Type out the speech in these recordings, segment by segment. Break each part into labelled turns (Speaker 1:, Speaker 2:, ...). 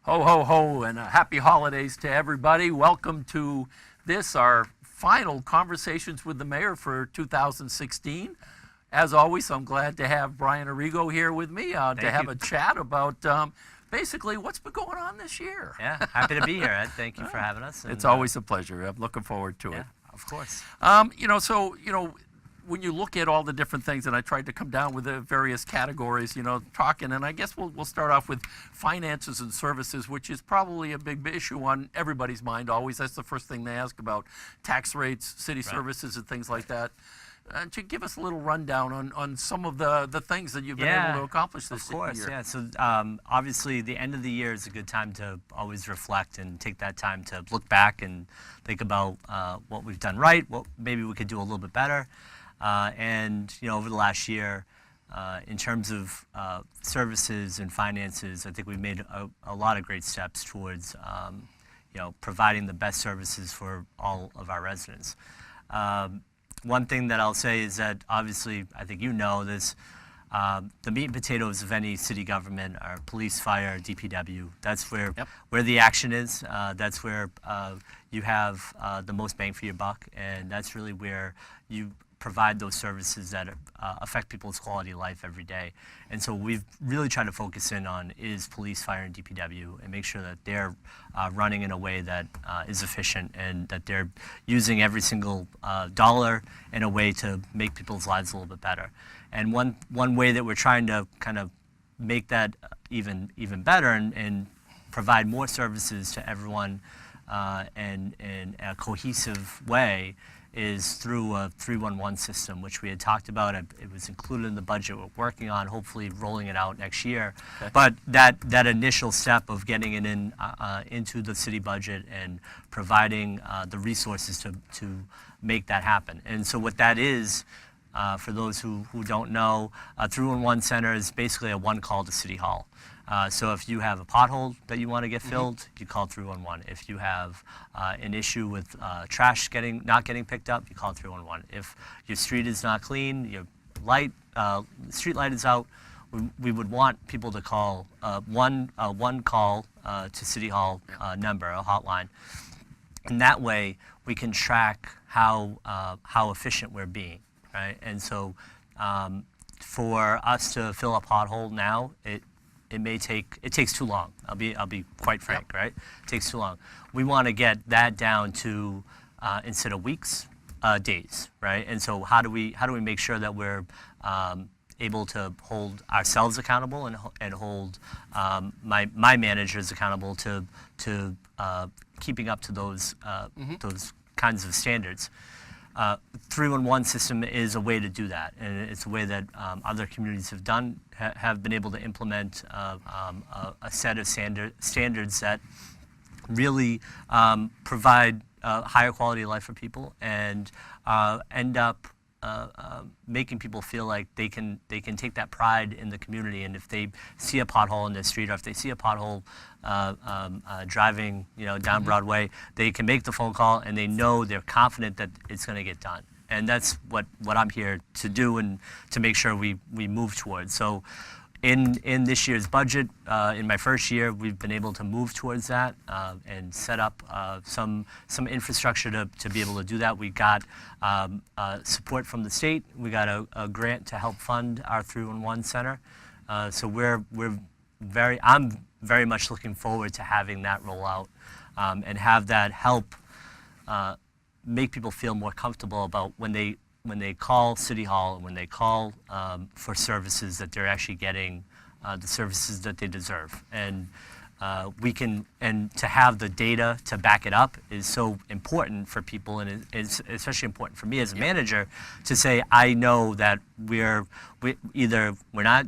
Speaker 1: Ho, ho, ho, and happy holidays to everybody. Welcome to this, our final Conversations with the Mayor for 2016. As always, I'm glad to have Brian Arrigo here with me to have a chat about basically what's been going on this year.
Speaker 2: Yeah, happy to be here, Ed. Thank you for having us.
Speaker 1: It's always a pleasure. I'm looking forward to it.
Speaker 2: Of course.
Speaker 1: When you look at all the different things, and I tried to come down with the various categories, talking, and I guess we'll start off with finances and services, which is probably a big issue on everybody's mind always. That's the first thing they ask about, tax rates, city services, and things like that. To give us a little rundown on some of the things that you've been able to accomplish this year.
Speaker 2: Of course, yeah. So obviously the end of the year is a good time to always reflect and take that time to look back and think about what we've done right, what maybe we could do a little bit better. And over the last year, in terms of services and finances, I think we've made a lot of great steps towards providing the best services for all of our residents. One thing that I'll say is that obviously, I think you know this, the meat and potatoes of any city government are police, fire, DPW. That's where the action is. That's where you have the most bang for your buck, and that's really where you provide those services that affect people's quality of life every day. And so we've really tried to focus in on is police, fire, and DPW and make sure that they're running in a way that is efficient and that they're using every single dollar in a way to make people's lives a little bit better. And one way that we're trying to kind of make that even better and provide more services to everyone in a cohesive way is through a 311 system, which we had talked about. It was included in the budget. We're working on hopefully rolling it out next year. Okay. But that initial step of getting it into the city budget and providing the resources to make that happen. And so what that is, for those who don't know, a 311 center is basically a one call to City Hall. So if you have a pothole that you want to get filled, you call 311. If you have an issue with trash not getting picked up, you call 311. If your street is not clean, your street light is out, we would want people to call one call to City Hall number, a hotline. And that way we can track how efficient we're being, right? And so for us to fill a pothole now, it takes too long. I'll be quite frank, right? It takes too long. We want to get that down to instead of weeks, days, right? And so how do we make sure that we're able to hold ourselves accountable and hold my managers accountable to keeping up to those kinds of standards. 311 system is a way to do that, and it's a way that other communities have been able to implement a set of standards that really provide higher quality of life for people and end up making people feel like they can take that pride in the community. And if they see a pothole in the street, or if they see a pothole driving down Broadway, they can make the phone call and they know they're confident that it's going to get done. And that's what I'm here to do and to make sure we move towards. So in this year's budget, in my first year, we've been able to move towards that and set up some infrastructure to be able to do that. We got support from the state. We got a grant to help fund our 311 center. So I'm very much looking forward to having that roll out and have that help make people feel more comfortable about when they call City Hall and when they call for services, that they're actually getting the services that they deserve. And to have the data to back it up is so important for people, and it's especially important for me as a manager to say I know that we're not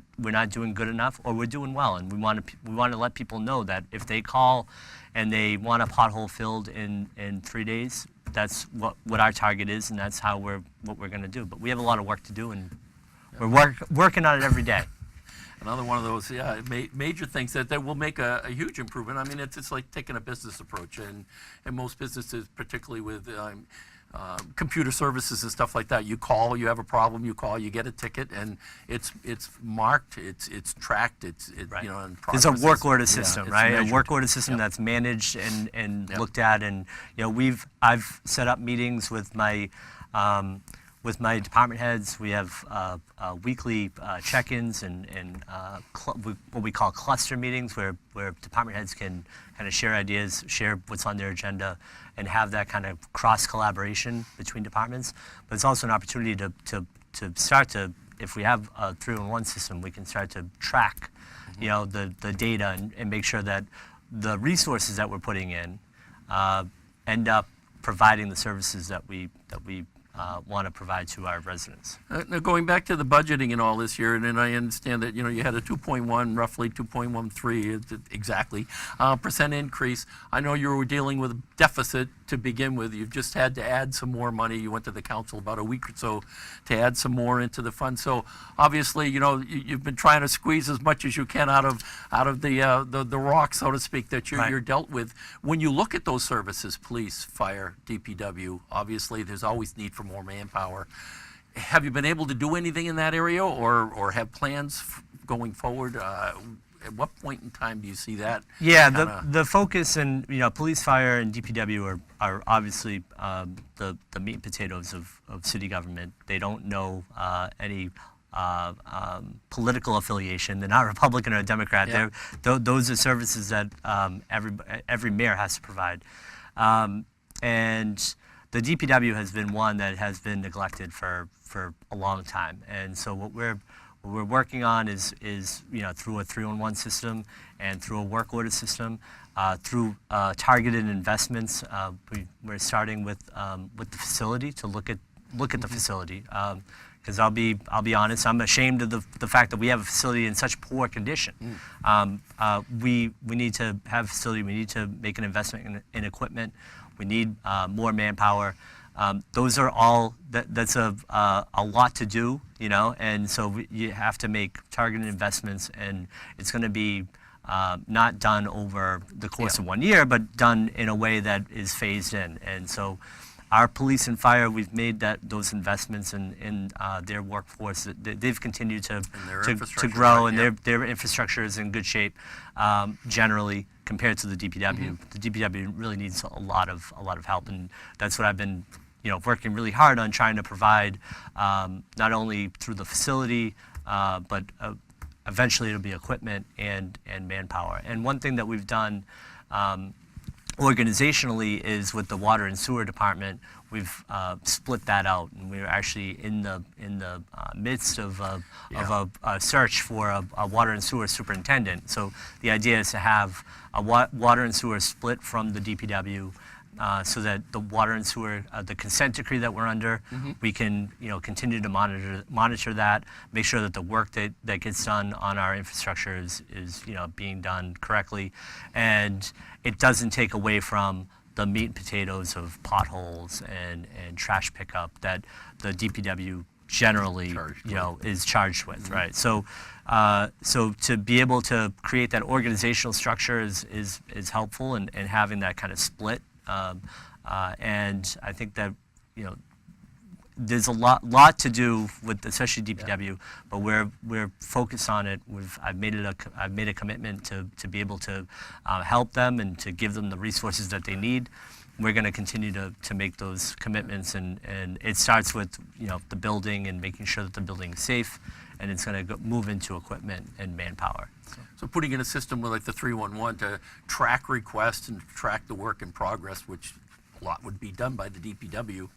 Speaker 2: doing good enough or we're doing well, and we want to let people know that if they call and they want a pothole filled in 3 days, that's what our target is, and that's what we're going to do. But we have a lot of work to do, and we're working on it every day.
Speaker 1: Another one of those major things that will make a huge improvement. I mean, it's like taking a business approach, and most businesses, particularly with computer services and stuff like that. You call, you have a problem, you call, you get a ticket, and it's marked, it's tracked,
Speaker 2: Right.
Speaker 1: you know, and
Speaker 2: There's a
Speaker 1: processes.
Speaker 2: work order
Speaker 1: Yeah,
Speaker 2: system,
Speaker 1: it's
Speaker 2: right?
Speaker 1: measured.
Speaker 2: A work order system
Speaker 1: Yep.
Speaker 2: that's managed and
Speaker 1: Yep.
Speaker 2: looked at, and you know, I've set up meetings with my department heads. We have weekly check-ins and what we call cluster meetings, where department heads can kind of share ideas, share what's on their agenda, and have that kind of cross collaboration between departments. But it's also an opportunity to start to, if we have a 3-in-1 system, we can start to track, you know, the data and make sure that the resources that we're putting in end up providing the services that we want to provide to our residents.
Speaker 1: Now going back to the budgeting and all this year, and I understand that, you know, you had a 2.1, roughly 2.13 exactly percent increase. I know you were dealing with a deficit to begin with. You've just had to add some more money. You went to the council about a week or so to add some more into the fund. So obviously, you know, you've been trying to squeeze as much as you can out of the rock, so to speak, that you're dealt with. When you look at those services, police, fire, DPW, obviously there's always need for more manpower. Have you been able to do anything in that area, or have plans going forward? At what point in time do you see that?
Speaker 2: Yeah,
Speaker 1: kinda-
Speaker 2: the focus, and you know, police, fire, and DPW are obviously the meat and potatoes of city government. They don't know any political affiliation. They're not Republican or Democrat.
Speaker 1: Yeah.
Speaker 2: Those are services that every mayor has to provide, and the DPW has been one that has been neglected for a long time. And so what we're working on is you know, through a 3-in-1 system and through a work order system, through targeted investments. We're starting with the facility to look at the facility. Because I'll be honest, I'm ashamed of the fact that we have a facility in such poor condition. We need to have a facility. We need to make an investment in equipment. We need more manpower. Those are all, that's a lot to do, you know, and so you have to make targeted investments, and it's going to be not done over the course of 1 year, but done in a way that is phased in. And so our police and fire, we've made those investments in their workforce. They've continued to grow,
Speaker 1: right,
Speaker 2: and their infrastructure is in good shape generally compared to the DPW. The DPW really needs a lot of help, and that's what I've been, you know, working really hard on, trying to provide, not only through the facility, but eventually it'll be equipment and manpower. And one thing that we've done organizationally is with the water and sewer department, we've split that out, and we're actually in the midst of a search for a water and sewer superintendent. So the idea is to have a water and sewer split from the DPW, so that the water and sewer, the consent decree that we're under, we can, you know, continue to monitor that, make sure that the work that gets done on our infrastructure is you know, being done correctly, and it doesn't take away from the meat and potatoes of potholes and trash pickup that the DPW generally, you know, is charged with, right? So to be able to create that organizational structure is helpful, and having that kind of split. And I think that, you know, there's a lot to do with especially DPW, but we're focused on it. I've made a commitment to be able to help them and to give them the resources that they need. We're going to continue to make those commitments, and it starts with, you know, the building and making sure that the building is safe, and it's going to move into equipment and manpower.
Speaker 1: So putting in a system with like the 311 to track requests and track the work in progress, which a lot would be done by the DPW,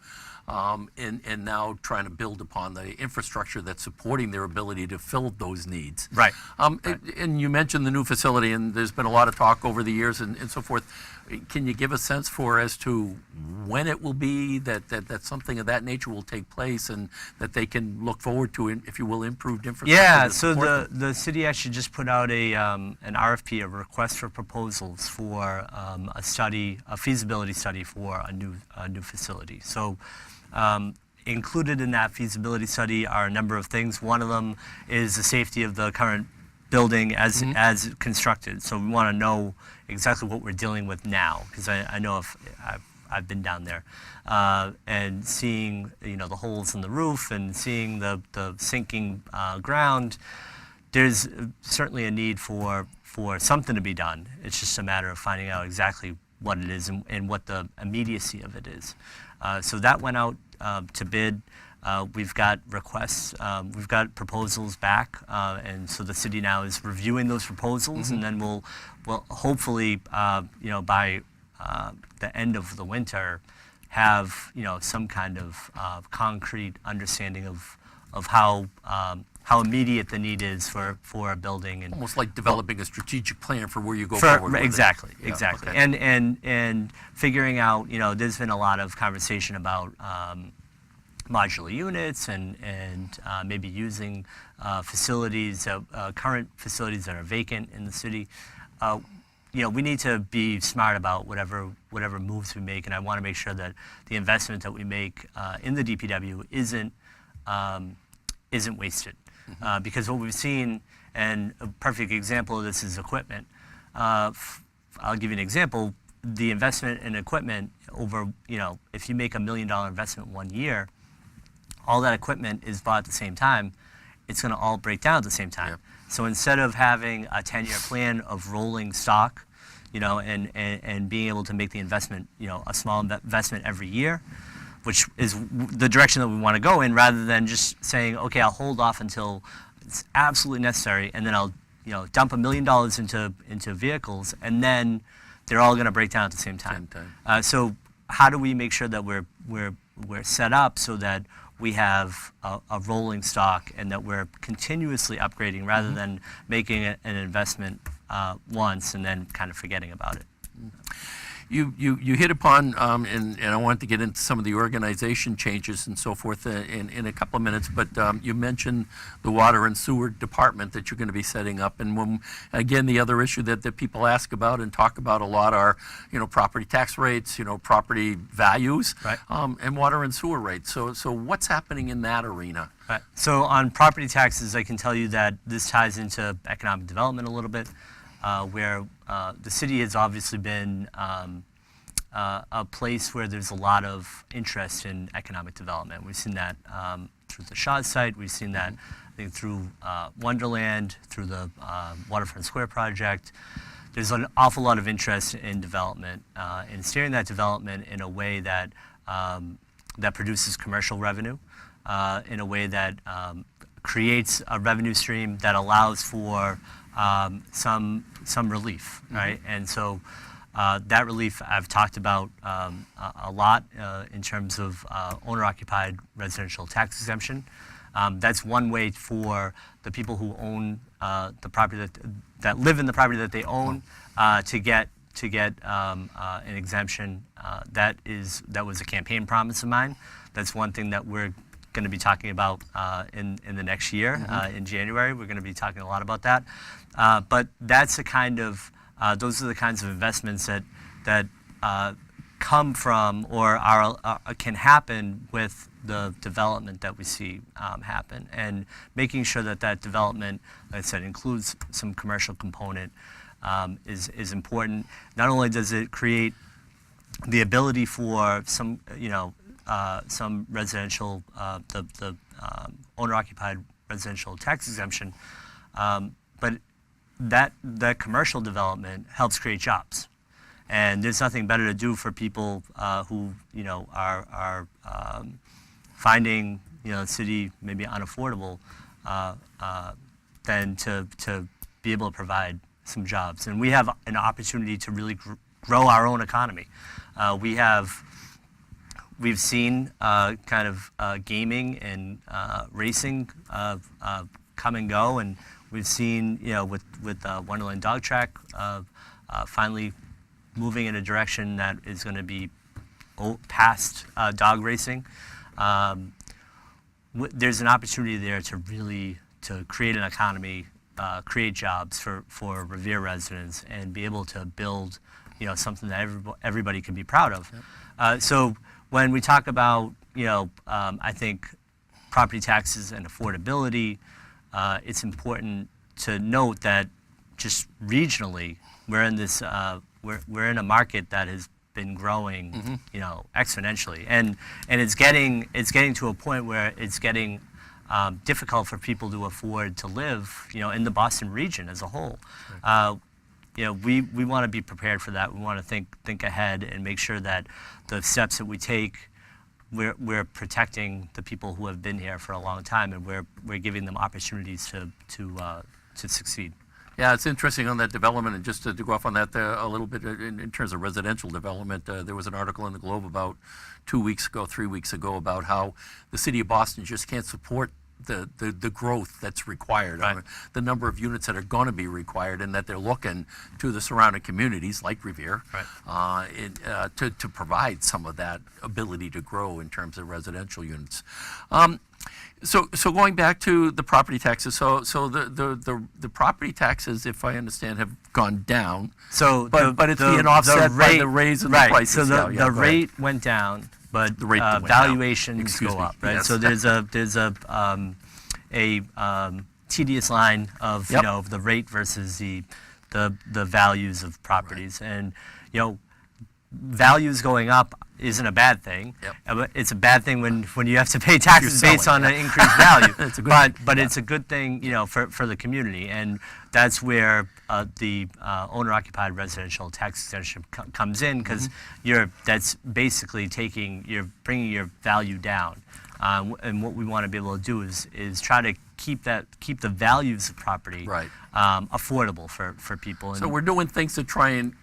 Speaker 1: and now trying to build upon the infrastructure that's supporting their ability to fill those needs.
Speaker 2: Right.
Speaker 1: And you mentioned the new facility, and there's been a lot of talk over the years and so forth. Can you give a sense as to when it will be that something of that nature will take place, and that they can look forward to, if you will, improved infrastructure?
Speaker 2: Yeah, so the city actually just put out an RFP, a request for proposals for a feasibility study for a new facility. So included in that feasibility study are a number of things. One of them is the safety of the current building as constructed. So we want to know exactly what we're dealing with now, because I know if I've been down there, and seeing the holes in the roof and seeing the sinking ground. There's certainly a need for something to be done. It's just a matter of finding out exactly what it is and what the immediacy of it is. So that went out to bid. We've got requests, we've got proposals back, and so the city now is reviewing those proposals, and then we'll hopefully, by the end of the winter, have some kind of concrete understanding of how immediate the need is for a building, and
Speaker 1: almost like developing a strategic plan for where you go forward with
Speaker 2: exactly,
Speaker 1: it. Yeah,
Speaker 2: exactly,
Speaker 1: okay.
Speaker 2: and figuring out, there's been a lot of conversation about modular units and maybe using facilities, current facilities that are vacant in the city. We need to be smart about whatever moves we make, and I want to make sure that the investment that we make in the DPW isn't wasted. Because what we've seen, and a perfect example of this is equipment. I'll give you an example. The investment in equipment over, if you make $1 million investment 1 year, all that equipment is bought at the same time, it's going to all break down at the same time. Yep. So instead of having a 10-year plan of rolling stock, and being able to make the investment, a small investment every year, which is the direction that we want to go in, rather than just saying, okay, I'll hold off until it's absolutely necessary, and then I'll dump $1 million into vehicles, and then they're all going to break down at the same time. So how do we make sure that we're set up so that we have a rolling stock and that we're continuously upgrading rather than making an investment once and then kind of forgetting about it?
Speaker 1: You hit upon, and I wanted to get into some of the organization changes and so forth in a couple of minutes, but you mentioned the water and sewer department that you're going to be setting up. And again, the other issue that people ask about and talk about a lot are, property tax rates, property values,
Speaker 2: right,
Speaker 1: and water and sewer rates. So what's happening in that arena?
Speaker 2: Right. So on property taxes, I can tell you that this ties into economic development a little bit. Where the city has obviously been a place where there's a lot of interest in economic development. We've seen that through the Shaw site. We've seen that, I think, through Wonderland, through the Waterfront Square project. There's an awful lot of interest in development, in steering that development in a way that that produces commercial revenue, in a way that creates a revenue stream that allows for some relief, right? And so that relief I've talked about a lot in terms of owner-occupied residential tax exemption. That's one way for the people who own the property that live in the property that they own to get an exemption. That was a campaign promise of mine. That's one thing that we're going to be talking about in the next year. In January, we're going to be talking a lot about that. But that's those are the kinds of investments that come from or can happen with the development that we see happen, and making sure that development, like I said, includes some commercial component is important. Not only does it create the ability for some residential, the owner-occupied residential tax exemption, but that commercial development helps create jobs. And there's nothing better to do for people who are finding the city maybe unaffordable than to be able to provide some jobs. And we have an opportunity to really grow our own economy. We've seen kind of gaming and racing come and go, and we've seen with Wonderland Dog Track finally moving in a direction that is going to be past dog racing. There's an opportunity there to really create an economy, create jobs for Revere residents, and be able to build something that everybody can be proud of. Yep. So when we talk about I think property taxes and affordability, it's important to note that just regionally we're in this we're in a market that has been growing, you know, exponentially, and it's getting to a point where it's getting difficult for people to afford to live, you know, in the Boston region as a whole. You know, we want to be prepared for that. We want to think ahead and make sure that the steps that we take, we're protecting the people who have been here for a long time, and we're giving them opportunities to succeed.
Speaker 1: Yeah, it's interesting on that development, and just to go off on that a little bit in terms of residential development, there was an article in the Globe about 3 weeks ago, about how the city of Boston just can't support the growth that's required,
Speaker 2: Right.
Speaker 1: the number of units that are going to be required, and that they're looking to the surrounding communities like Revere to provide some of that ability to grow in terms of residential units. So going back to the property taxes, so the property taxes, if I understand, have gone down.
Speaker 2: So,
Speaker 1: but it's being offset by the raise in the prices.
Speaker 2: So the rate went down, but
Speaker 1: The rate went down.
Speaker 2: valuations
Speaker 1: Excuse
Speaker 2: go
Speaker 1: me,
Speaker 2: up, right?
Speaker 1: yes.
Speaker 2: So there's a tedious line of
Speaker 1: Yep.
Speaker 2: you know the rate versus the values of properties, and you know values going up isn't a bad thing.
Speaker 1: Yep.
Speaker 2: It's a bad thing when you have to pay taxes
Speaker 1: selling,
Speaker 2: based on
Speaker 1: yeah.
Speaker 2: an increased value.
Speaker 1: It's a good thing,
Speaker 2: but
Speaker 1: yeah.
Speaker 2: it's a good thing, you know, for the community, and that's where the owner-occupied residential tax exemption comes in, because that's basically you're bringing your value down, and what we want to be able to do is try to keep the values of property
Speaker 1: Right.
Speaker 2: Affordable for people. And
Speaker 1: So we're doing things to try and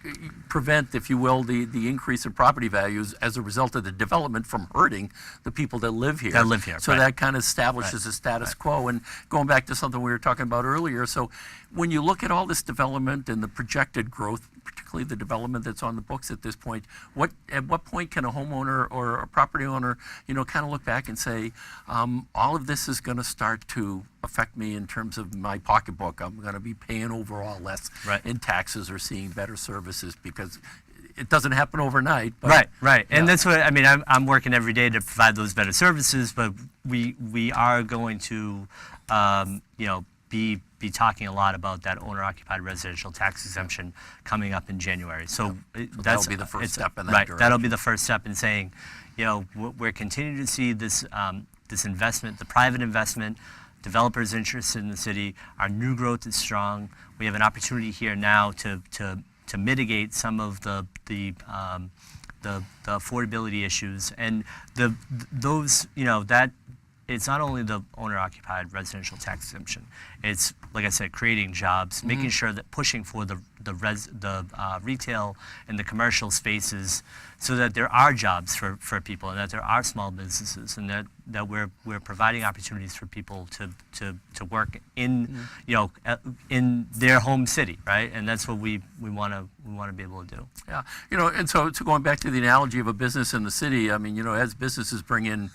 Speaker 1: prevent, if you will, the increase in property values as a result of the development from hurting the people that live here. So
Speaker 2: right.
Speaker 1: that kind of establishes a status quo. And going back to something we were talking about earlier, so when you look at all this development and the projected growth, particularly the development that's on the books at this point, at what point can a homeowner or a property owner, you know, kind of look back and say, all of this is going to start to affect me in terms of my pocketbook. I'm going to be paying overall less
Speaker 2: Right.
Speaker 1: in taxes or seeing better services, because it doesn't happen overnight. But
Speaker 2: Right. And
Speaker 1: yeah.
Speaker 2: that's what I mean. I'm working every day to provide those better services, but we are going to, you know, be talking a lot about that owner-occupied residential tax exemption coming up in January. So
Speaker 1: that'll be the first step in that
Speaker 2: right.
Speaker 1: direction.
Speaker 2: That'll be the first step in saying, you know, we're continuing to see this this investment, the private investment, developers interested in the city. Our new growth is strong. We have an opportunity here now to mitigate some of the affordability issues, and those, you know, that it's not only the owner-occupied residential tax exemption. It's, like I said, creating jobs, making sure that pushing for the retail and the commercial spaces, so that there are jobs for people, and that there are small businesses, and that we're providing opportunities for people to work in you know in their home city, right? And that's what we want to be able to do.
Speaker 1: Yeah, you know, and so going back to the analogy of a business in the city, I mean, you know, as businesses bring in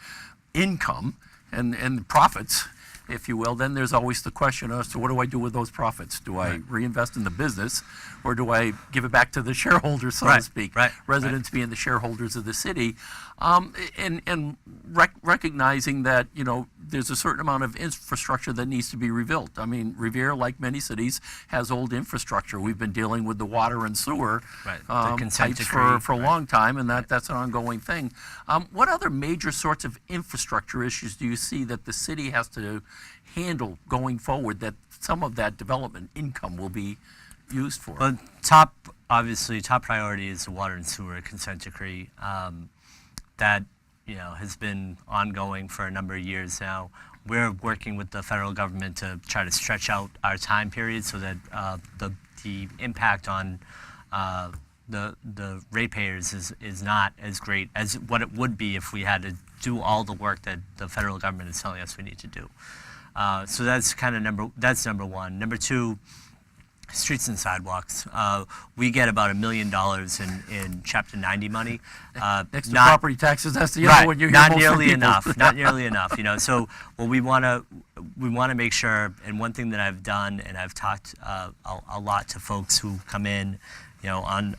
Speaker 1: income and profits, if you will, then there's always the question as to what do I do with those profits? Do I reinvest in the business, or do I give it back to the shareholders, so to speak?
Speaker 2: Right.
Speaker 1: Residents being the shareholders of the city, and recognizing that, you know, there's a certain amount of infrastructure that needs to be rebuilt. I mean, Revere, like many cities, has old infrastructure. We've been dealing with the water and sewer
Speaker 2: The consent
Speaker 1: pipes
Speaker 2: decree.
Speaker 1: for a long time, and that's an ongoing thing. What other major sorts of infrastructure issues do you see that the city has to handle going forward, that some of that development income will be used for?
Speaker 2: Well, obviously, top priority is the water and sewer consent decree. That, you know, has been ongoing for a number of years now. We're working with the federal government to try to stretch out our time period so that the impact on the ratepayers is not as great as what it would be if we had to do all the work that the federal government is telling us we need to do. So that's kind of number one. Number two, streets and sidewalks. We get about $1 million in Chapter 90 money.
Speaker 1: Next to property taxes, that's the other
Speaker 2: Right,
Speaker 1: one you hear
Speaker 2: not
Speaker 1: most from
Speaker 2: nearly
Speaker 1: people.
Speaker 2: enough. Not nearly enough. You know, so what we want to make sure, and one thing that I've done, and I've talked a lot to folks who come in, you know, on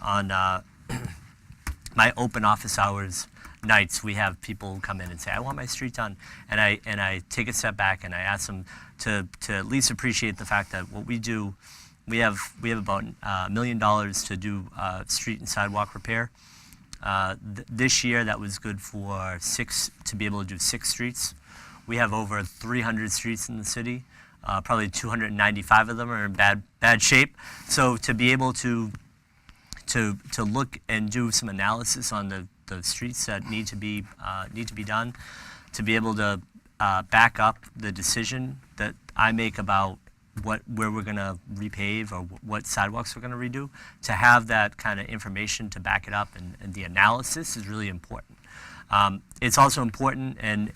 Speaker 2: my open office hours nights, we have people who come in and say, I want my street done, and I take a step back and I ask them to at least appreciate the fact that what we do, we have about $1 million to do street and sidewalk repair. This year, that was good for to be able to do 6 streets. We have over 300 streets in the city. Probably 295 of them are in bad shape. So to be able to look and do some analysis on the streets that need to be done, to be able to back up the decision that I make about where we're going to repave or what sidewalks we're going to redo, to have that kind of information to back it up, and the analysis is really important. It's also important, and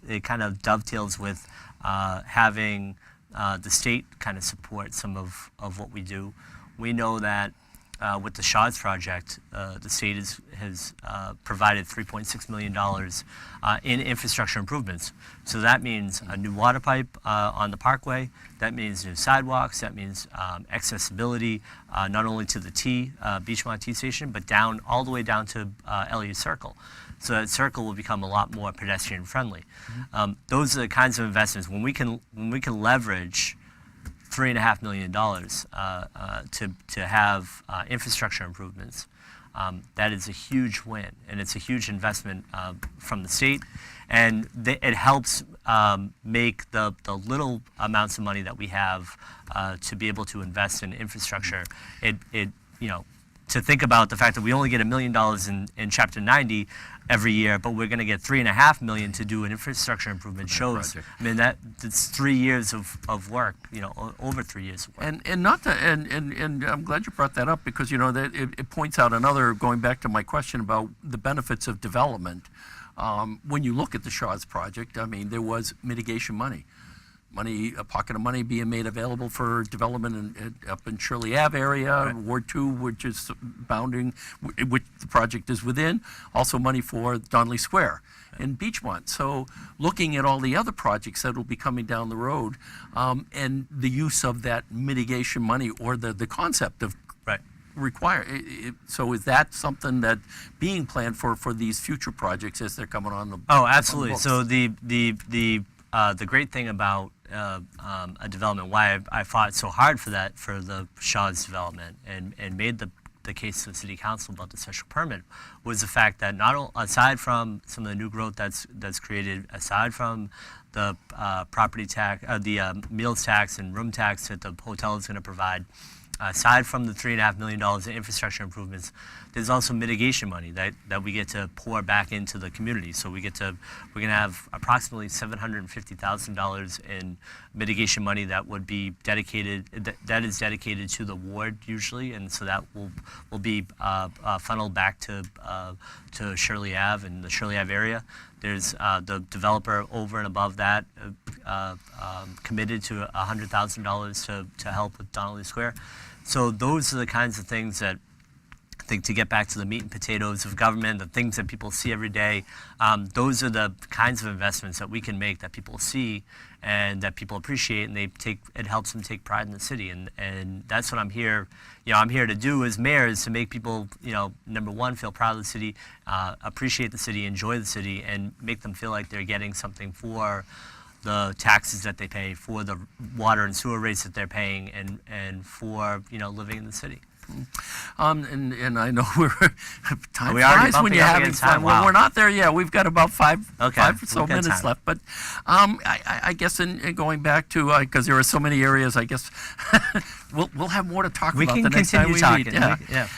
Speaker 2: it kind of dovetails with having the state kind of support some of what we do. We know that with the SHODS project, the state has provided $3.6 million in infrastructure improvements. So that means a new water pipe on the parkway, that means new sidewalks, that means accessibility not only to the Beachmont T station, but all the way down to Elliott Circle. So that circle will become a lot more pedestrian friendly. Those are the kinds of investments when we can leverage $3.5 million to have infrastructure improvements. That is a huge win, and it's a huge investment from the state, and it helps make the little amounts of money that we have to be able to invest in infrastructure. To think about the fact that we only get $1 million in Chapter 90 every year, but we're going to get $3.5 million to do an infrastructure improvement shows. I mean, that's 3 years of work, over 3 years of work.
Speaker 1: And I'm glad you brought that up, because that it points out another, going back to my question about the benefits of development. When you look at the SHODS project, I mean, there was mitigation money, a pocket of money being made available for development up in Shirley Ave area, right. Ward 2, which is bounding, which the project is within. Also money for Donnelly Square and Beachmont. So looking at all the other projects that will be coming down the road, and the use of that mitigation money, or the concept of require. So is that something that being planned for these future projects as they're coming on the?
Speaker 2: Oh, absolutely. So the great thing about a development, why I fought so hard for the SHODS development and made the case to the city council about the special permit, was the fact that aside from some of the new growth that's created, aside from the property tax, the meals tax and room tax that the hotel is going to provide, aside from the $3.5 million in infrastructure improvements, there's also mitigation money that we get to pour back into the community. So we're going to have approximately $750,000 in mitigation money that would be dedicated, that is dedicated to the ward usually, and so that will be funneled back to Shirley Ave and the Shirley Ave area. There's the developer over and above that committed to $100,000 to help with Donnelly Square. So those are the kinds of things that I think, to get back to the meat and potatoes of government, the things that people see every day, those are the kinds of investments that we can make that people see and that people appreciate, and it helps them take pride in the city. And that's what I'm here to do as mayor, is to make people, number one, feel proud of the city, appreciate the city, enjoy the city, and make them feel like they're getting something for the taxes that they pay, for the water and sewer rates that they're paying, and for living in the city.
Speaker 1: And I know time
Speaker 2: we already
Speaker 1: flies when you're having fun.
Speaker 2: Wow.
Speaker 1: Well, we're not there yet. We've got about five or so minutes
Speaker 2: time
Speaker 1: left. But I guess in going back to, because there are so many areas, I guess we'll have more to talk about the next time we meet. Yeah.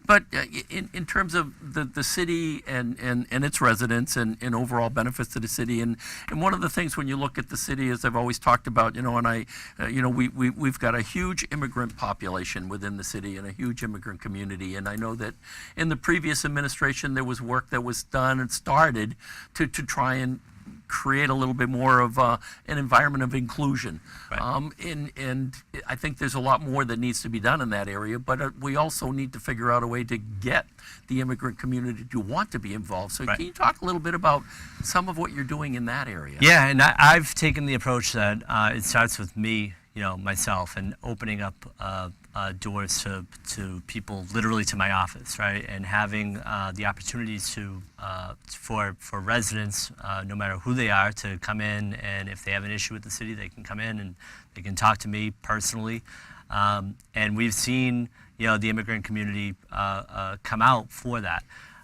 Speaker 1: But in terms of the city and its residents and overall benefits to the city, and one of the things when you look at the city, as I've always talked about, we've got a huge immigrant population within the city and a huge immigrant community. And I know that in the previous administration there was work that was done and started to try and create a little bit more of an environment of inclusion. Right. And I think there's a lot more that needs to be done in that area, but we also need to figure out a way to get the immigrant community to want to be involved. So Can you talk a little bit about some of what you're doing in that area?
Speaker 2: Yeah, and I've taken the approach that it starts with me, myself, and opening up doors to people, literally to my office, right? And having the opportunities for residents, no matter who they are, to come in, and if they have an issue with the city, they can come in and they can talk to me personally. And we've seen, the immigrant community come out for that.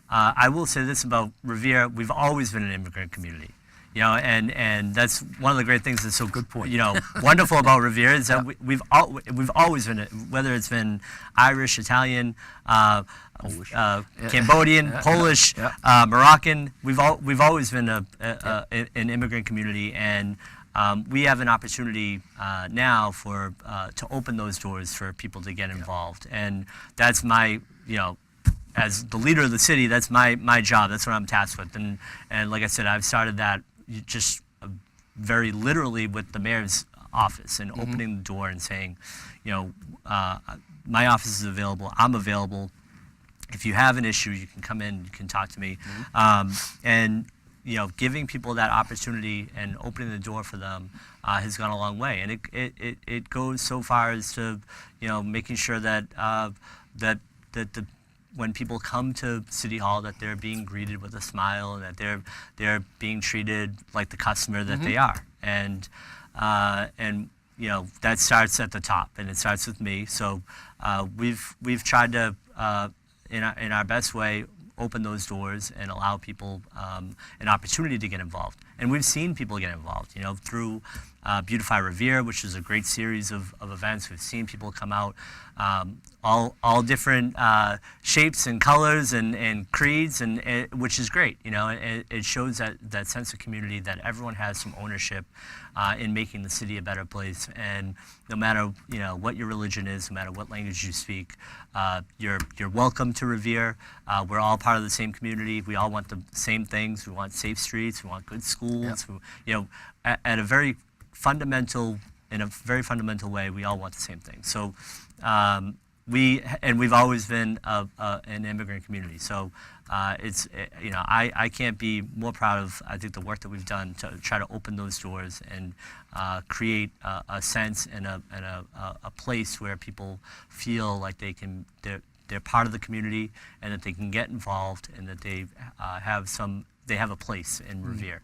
Speaker 2: I will say this about Revere: we've always been an immigrant community. And that's one of the great things that's so
Speaker 1: good point.
Speaker 2: Wonderful about Revere is that we've always been, whether it's been Irish, Italian,
Speaker 1: Polish.
Speaker 2: Cambodian, Polish, Moroccan. We've always been an immigrant community, and we have an opportunity now to open those doors for people to get involved, and that's my as the leader of the city, that's my job. That's what I'm tasked with, and like I said, I've started that just very literally with the mayor's office and opening the door and saying, my office is available. I'm available. If you have an issue, you can come in. You can talk to me, and giving people that opportunity and opening the door for them has gone a long way. And it goes so far as to making sure that the when people come to City Hall, that they're being greeted with a smile and that they're being treated like the customer that they are. And that starts at the top, and it starts with me. So we've tried to in our best way open those doors and allow people an opportunity to get involved. And we've seen people get involved, through Beautify Revere, which is a great series of events. We've seen people come out, all different shapes and colors and creeds, and which is great. It shows that sense of community, that everyone has some ownership in making the city a better place. And no matter what your religion is, no matter what language you speak, you're welcome to Revere. We're all part of the same community. We all want the same things. We want safe streets. We want good schools. At a very fundamental way, we all want the same thing. So we've always been an immigrant community. So I can't be more proud of, I think, the work that we've done to try to open those doors and create a sense and a place where people feel like they're part of the community, and that they can get involved, and that they have a place in Revere.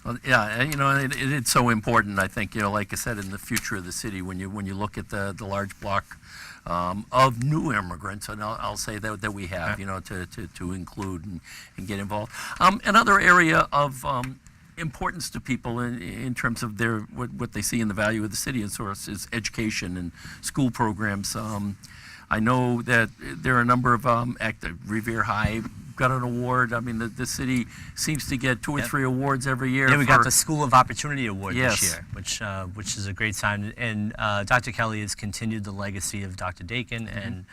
Speaker 1: Well, yeah, it's so important. I think, like I said, in the future of the city, when you look at the large block of new immigrants, and I'll say that we have, to include and get involved. Another area of importance to people in terms of what they see in the value of the city and source is education and school programs. I know that there are a number of Revere High got an award. I mean, the city seems to get 2 or 3 awards every year.
Speaker 2: Yeah, we got the School of Opportunity Award
Speaker 1: Yes.
Speaker 2: this year, which is a great sign. And Dr. Kelly has continued the legacy of Dr. Dakin and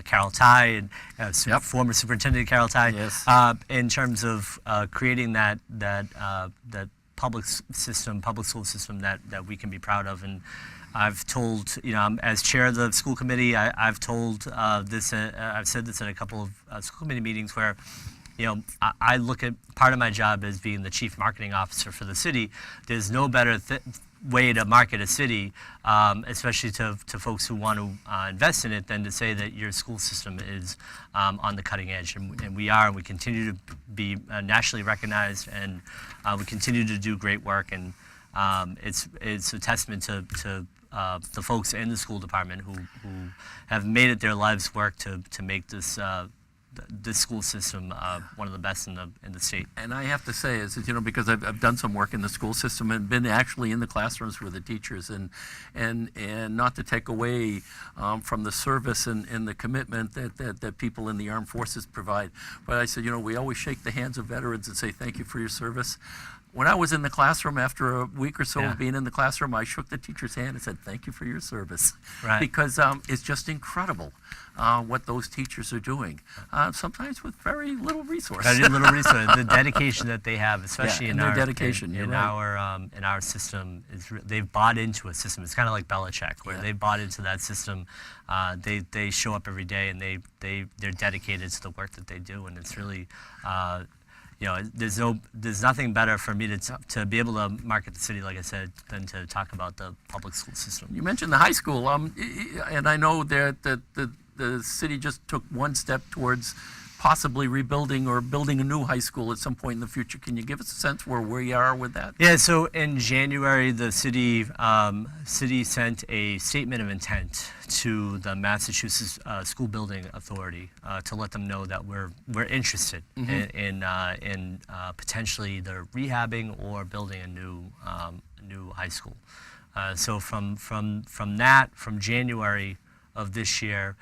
Speaker 2: Carol Ty and former Superintendent Carol Ty.
Speaker 1: Yes.
Speaker 2: In terms of creating that public school system that we can be proud of. And I've told, as chair of the school committee, I've told this, I've said this in a couple of school committee meetings where, I look at part of my job as being the chief marketing officer for the city. There's no better way to market a city, especially to folks who want to invest in it, than to say that your school system is on the cutting edge. And we are, and we continue to be nationally recognized, and we continue to do great work. And it's a testament to the folks in the school department who have made it their lives' work to make this school system one of the best in the state. And
Speaker 1: I have to say, is that, because I've done some work in the school system and been actually in the classrooms with the teachers, and not to take away from the service and the commitment that people in the armed forces provide, but I said, we always shake the hands of veterans and say thank you for your service. When I was in the classroom, after a week or so of being in the classroom, I shook the teacher's hand and said, thank you for your service.
Speaker 2: Right.
Speaker 1: Because it's just incredible what those teachers are doing, sometimes with very little resource.
Speaker 2: Very little resource. The dedication that they have, especially in our
Speaker 1: dedication,
Speaker 2: in our system, they've bought into a system. It's kind of like Belichick, where they've bought into that system. They show up every day, and they're dedicated to the work that they do, and it's really. There's nothing better for me to be able to market the city, like I said, than to talk about the public school system.
Speaker 1: You mentioned the high school, and I know that the city just took one step towards possibly rebuilding or building a new high school at some point in the future. Can you give us a sense where we are with that?
Speaker 2: Yeah, so in January, the city sent a statement of intent to the Massachusetts School Building Authority to let them know that we're interested in potentially either rehabbing or building a new high school. So from January of this year,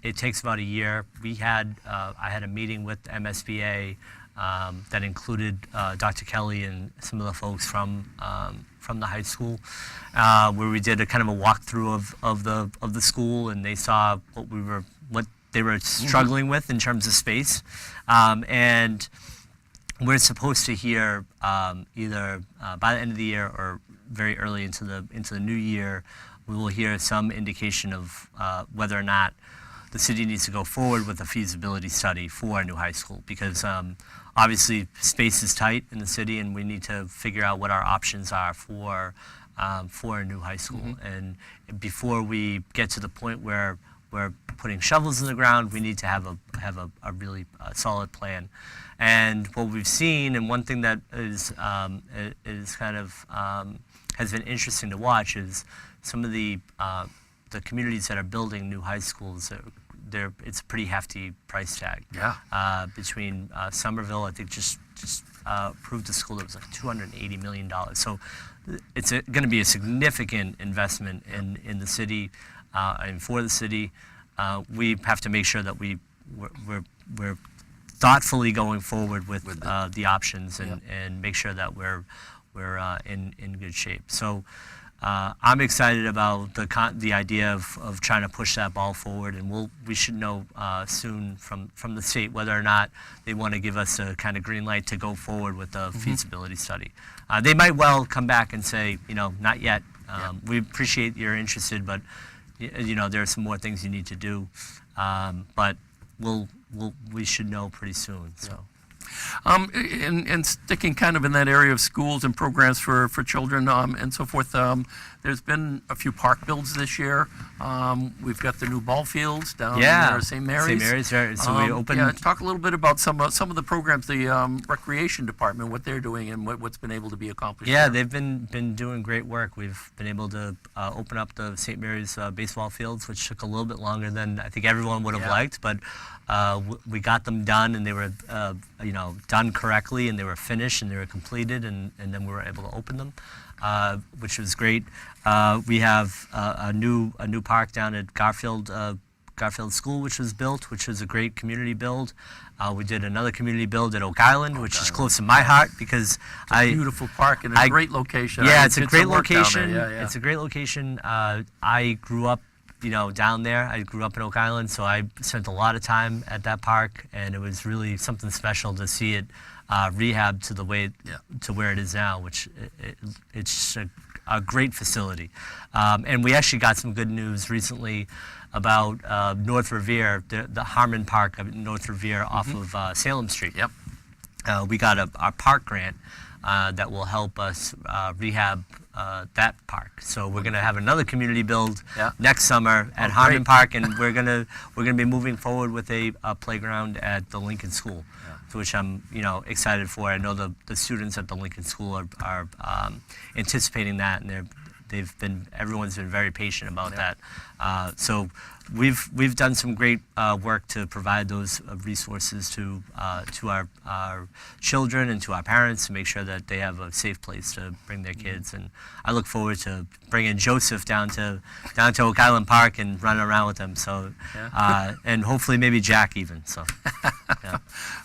Speaker 2: it takes about a year. I had a meeting with the MSBA that included Dr. Kelly and some of the folks from the high school, where we did a kind of a walkthrough of the school, and they saw what they were struggling with in terms of space, and we're supposed to hear either by the end of the year or very early into the new year. We will hear some indication of whether or not the city needs to go forward with a feasibility study for a new high school, because obviously space is tight in the city, and we need to figure out what our options are for a new high school. And before we get to the point where we're putting shovels in the ground, we need to have a really solid plan. And what we've seen, and one thing that is kind of has been interesting to watch, is some of the communities that are building new high schools. It's a pretty hefty price tag.
Speaker 1: Yeah.
Speaker 2: Between Somerville, I think just approved a school that was like $280 million. So it's going to be a significant investment in the city and for the city. We have to make sure that we're thoughtfully going forward with the options and make sure that we're in good shape. So I'm excited about the idea of trying to push that ball forward, and we should know soon from the state whether or not they want to give us a kind of green light to go forward with the feasibility study. They might well come back and say, not yet. We appreciate you're interested, but there are some more things you need to do. But we should know pretty soon. So.
Speaker 1: And sticking kind of in that area of schools and programs for children and so forth, there's been a few park builds this year. We've got the new ball fields down near St. Mary's.
Speaker 2: St. Mary's, right. So we opened.
Speaker 1: Yeah, talk a little bit about some of the programs, the recreation department, what they're doing and what's been able to be accomplished.
Speaker 2: Yeah,
Speaker 1: there.
Speaker 2: they've been doing great work. We've been able to open up the St. Mary's baseball fields, which took a little bit longer than I think everyone would have liked, but we got them done, and they were done correctly, and they were finished, and they were completed, and then we were able to open them, which was great. We have a new park down at Garfield School, which was built, which was a great community build. We did another community build at Oak Island, which is close to my heart, because
Speaker 1: it's a beautiful park and a great location.
Speaker 2: Yeah, it's a great location.
Speaker 1: Yeah.
Speaker 2: It's a great location. I grew up down there. I grew up in Oak Island, so I spent a lot of time at that park, and it was really something special to see it rehab to where it is now, which it's a great facility. And we actually got some good news recently about North Revere, the Harmon Park of North Revere off of Salem Street.
Speaker 1: Yep.
Speaker 2: We got a park grant that will help us rehab that park. So we're going to have another community build next summer at Harmon Park, and we're going to be moving forward with a playground at the Lincoln School, which I'm excited for. I know the students at the Lincoln School are anticipating that, and everyone's been very patient about that. So we've done some great work to provide those resources to our children and to our parents, to make sure that they have a safe place to bring their kids. And I look forward to bringing Joseph down to Oak Island Park and running around with him. So and hopefully maybe Jack even. So. Yeah.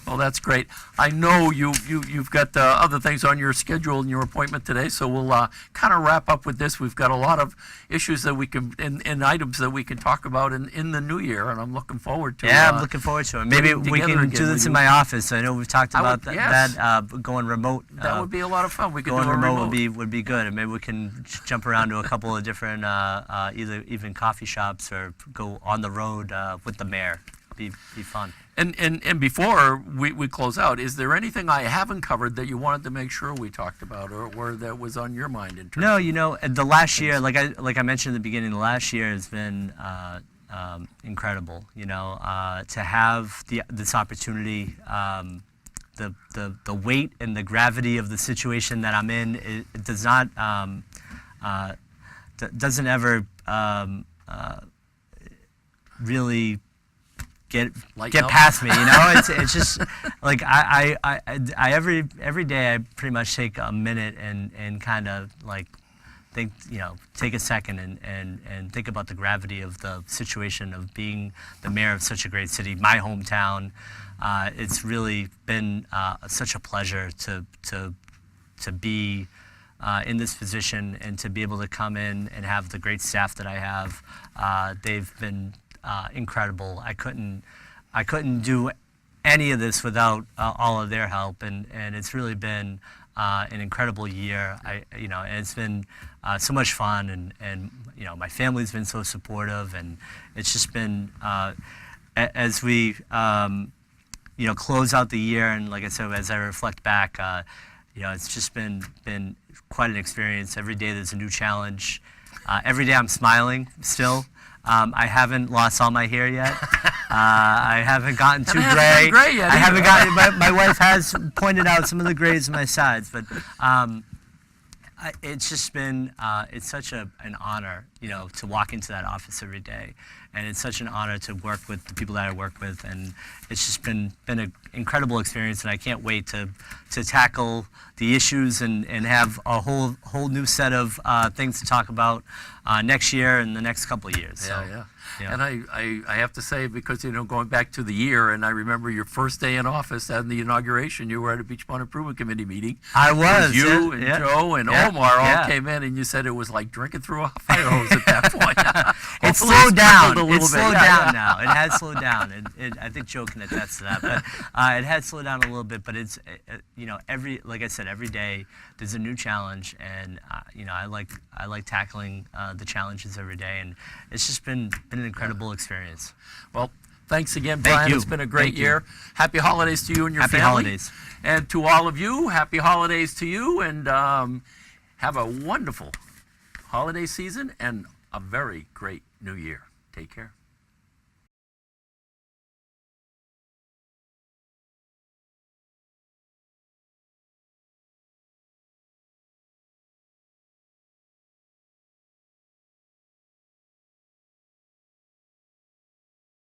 Speaker 1: Well, that's great. I know you've got other things on your schedule and your appointment today, so we'll kind of wrap up with this. We've got a lot of issues that we can and items that we can talk about in the new year, and I'm looking forward to.
Speaker 2: Yeah, I'm looking forward to it. Maybe we can do this in my office. I know we've talked about that going remote.
Speaker 1: That would be a lot of fun. We could
Speaker 2: going
Speaker 1: do a
Speaker 2: remote would be good, and maybe we can jump around to a couple of different either even coffee shops or go on the road with the mayor. Be fun.
Speaker 1: And before we close out, is there anything I haven't covered that you wanted to make sure we talked about, or that was on your mind in terms?
Speaker 2: No, the last year, like I mentioned at the beginning, the last year has been incredible. You know, to have this opportunity, the weight and the gravity of the situation that I'm in, it does not doesn't ever really get past me, you know. It's just like I every day I pretty much take a minute and kind of like think, you know, take a second and think about the gravity of the situation of being the mayor of such a great city, my hometown. It's really been such a pleasure to be in this position and to be able to come in and have the great staff that I have. They've been incredible. I couldn't do any of this without all of their help, and it's really been an incredible year. You know, and it's been so much fun, and you know, my family's been so supportive, and it's just been as we you know, close out the year, and like I said, as I reflect back, you know, it's just been quite an experience. Every day there's a new challenge. Every day I'm smiling still. I haven't lost all my hair yet. I haven't gotten too gray. I haven't gotten. My wife has pointed out some of the grays on my sides, but it's just been. It's such an honor, you know, to walk into that office every day, and it's such an honor to work with the people that I work with, and it's just been an incredible experience, and I can't wait to tackle the issues and have a whole new set of things to talk about next year and the next couple of years.
Speaker 1: Yeah,
Speaker 2: So,
Speaker 1: yeah.
Speaker 2: yeah.
Speaker 1: And I have to say, because, you know, going back to the year, and I remember your first day in office and the inauguration, you were at a Beachfront Improvement Committee meeting.
Speaker 2: I was.
Speaker 1: You and
Speaker 2: yeah.
Speaker 1: Joe and
Speaker 2: Yeah,
Speaker 1: Omar all
Speaker 2: yeah.
Speaker 1: came in, and you said it was like drinking through a fire hose at that point.
Speaker 2: It's
Speaker 1: Hopefully
Speaker 2: slowed down.
Speaker 1: a little
Speaker 2: It's
Speaker 1: bit.
Speaker 2: slowed
Speaker 1: Yeah,
Speaker 2: down
Speaker 1: yeah.
Speaker 2: now. It has slowed down. I think Joe can attest to that. But it has slowed down a little bit. But it's you know, like I said, every day there's a new challenge, and you know, I like tackling the challenges every day, and it's just been an incredible experience.
Speaker 1: Well, thanks again,
Speaker 2: Thank
Speaker 1: Brian.
Speaker 2: you.
Speaker 1: It's been a great
Speaker 2: Thank you.
Speaker 1: year. Happy holidays to you and your
Speaker 2: Happy
Speaker 1: family.
Speaker 2: holidays.
Speaker 1: And to all of you, happy holidays to you, and have a wonderful holiday season and a very great new year. Take care.